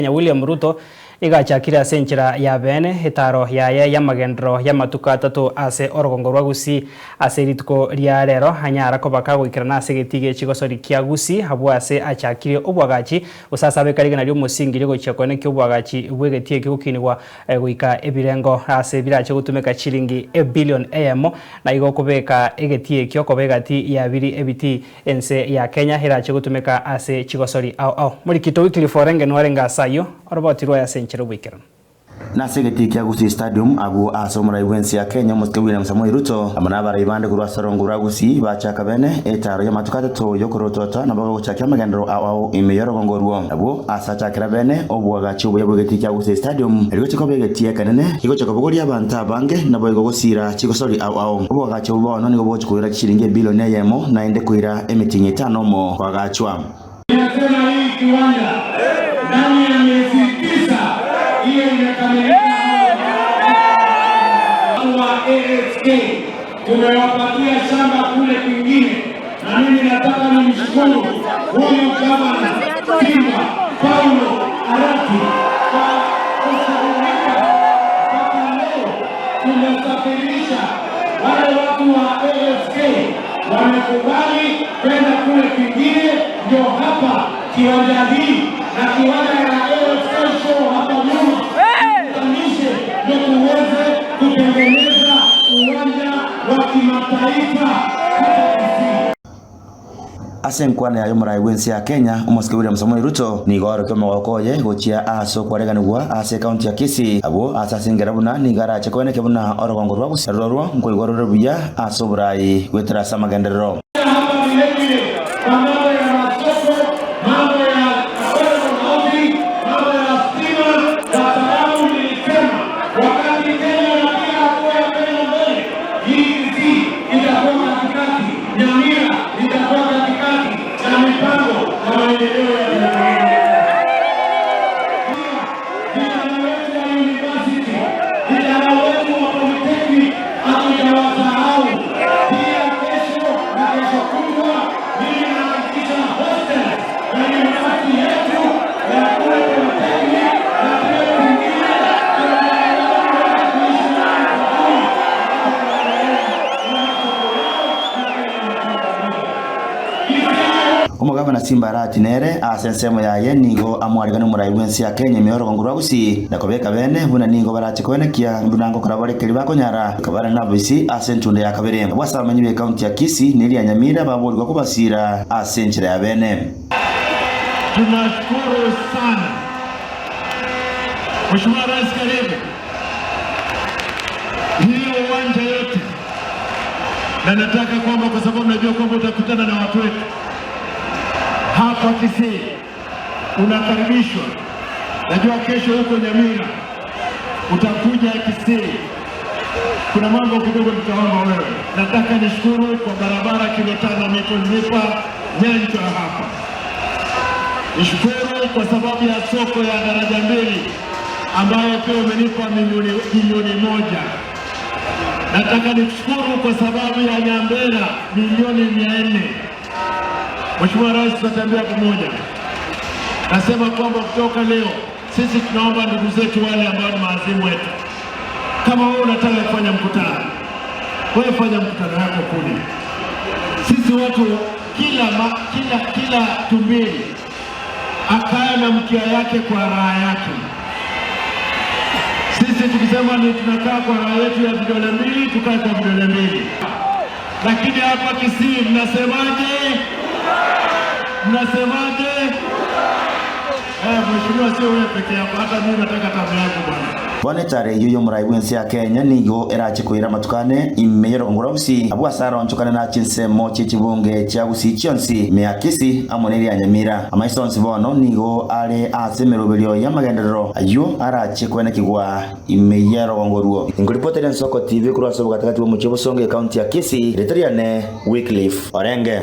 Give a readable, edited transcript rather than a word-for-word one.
William Ruto igachakira senchira ya bene itaro yaye yamagendro yamatuka atatu ase orugongo rwa Gusii ase ritiko ria rero hanyara kobaka gwikirana ase getige chigosori kia Gusii habwa ase achakire obwagachi usasabe karigana ryo musingi ryo gochakone kyo obwagachi bwegetie kigukinirwa gwika ebirengo ase birache gutumeka chilingi $1 billion na igo kubeka egetie kyo kobegati ya biri ebiti ense ya Kenya hirache gutumeka ase chigosori au muri kito weekly forenge nwarenga sayo orobotirwa ya senchero bwikirana na segeti kia Gusii Stadium abu asomora iwensi ya Kenya Mutwe William Samoei Ruto amanabara ibande kurwa sorongo rwa Gusii bachaka bene etaro ya matukate to yokorotota na bago guchakia magendero au imeyoro gongorwo abu asachakira bene obwagachi ubuyebwegeti kia Gusii Stadium eriko chikobegetie kanene iko chakobogori abanta bange na boyego gusira chigosori au obwagachi ubono nigo bochikuira chilingi $1 billion na ende kuira emitingi 5 mo kwagachwa. Ninasema hii kiwanja ndani ya miezi 9 hiyo imekamilika. Wa AFK tumewapatia shamba kule kwingine, na mimi nataka nimshukuru huyo gavana Simba Paulo Arati kwa kushughulika mpaka leo tumesafirisha wale watu wa AFK wamekubali kwenda kule kwingine, ndio hapa kiwanja hii na kiwanja ya AFK show hapa nyuma tukanishe ndio tuweze kutengeneza uwanja wa kimataifa hapa Gusii. Asenkwana ya mura iwensi ya Kenya Mutwe William Samoei Ruto ni goro kyo magokoye gochia aso kwareganirwa ase county ya Kisii abo asasingera buna ni garache kwene kebuna orogongo rwa Gusii rorwo ngo igoro rubuya aso burai gwetera samagenderero hapa vile mambo ya masoko, mambo ya housing, mambo ya stima, kwa sababu nilisema wakati Kenya inapiga hatua ya mbele, hii Gusii itakuwa katikati, Nyamira itakuwa katikati na mipango na maendeleo ya vijana wetu wa university, vijana wetu wa polytechnic hatujawasahau. Pia kesho na kesho kutwa mimi nahakikisha hostel na university yetu ya kule polytechnic na pia kwingine Umugabana Simba Arati nere asensemo yaye nigo amwarigana murai wensi ya Kenya meyoro gongurwa Gusii na kobeka bene buna nigo barache kwenekia bunango karabarekeri bakonyara kabara na Gusii asentunde ya kabere wasamanyi be county ya Kisii nili ya Nyamira babolwa kubasira asenchira ya bene. Tunashukuru sana Mheshimiwa Rais, karibu hiyo uwanja yote, na nataka kwamba kwa sababu najua kwamba utakutana na watu wetu hapa Kisii, unakaribishwa. Najua kesho huko Nyamira utakuja Kisii, kuna mambo kidogo nitaomba wewe. Nataka nishukuru kwa barabara kilotana mekonipa nyanjwa hapa. Nishukuru kwa sababu ya soko ya daraja 2 ambayo pia umenipa milioni 1. Nataka nishukuru kwa sababu ya Nyambera milioni 400. Mheshimiwa Rais, tutatembea pamoja. Nasema kwamba kutoka leo sisi tunaomba ndugu zetu wale ambao ni maazimu wetu, kama wewe unataka kufanya mkutano, wewe fanya mkutano wako kule. Sisi watu kila tumbili akae na mkia yake kwa raha yake. Sisi tukisema ni tunakaa kwa raha yetu ya vidole 2, tukae kwa vidole 2. Lakini hapa Kisii mnasemaje? Mheshimiwa, sio wewe peke yako, hata mimi nataka tamu yako bwana. Bonetare yuyo murai wensi ya Kenya nigo erache kuira matukane imeyoro gongurwa Gusii abwa sara onchokana na chinsemo chibunge cha Gusii chionsi meya Kisii amoneri ya Nyamira amaisonsi bono nigo ale asemerobelio ya magenderero ayo arache kwene kigwa imeyoro gongorwo. Inguripotera Nsoko TV kurwa sobo katikati wa Muchebo Songe county ya Kisii Retriane Wycliffe Orenge.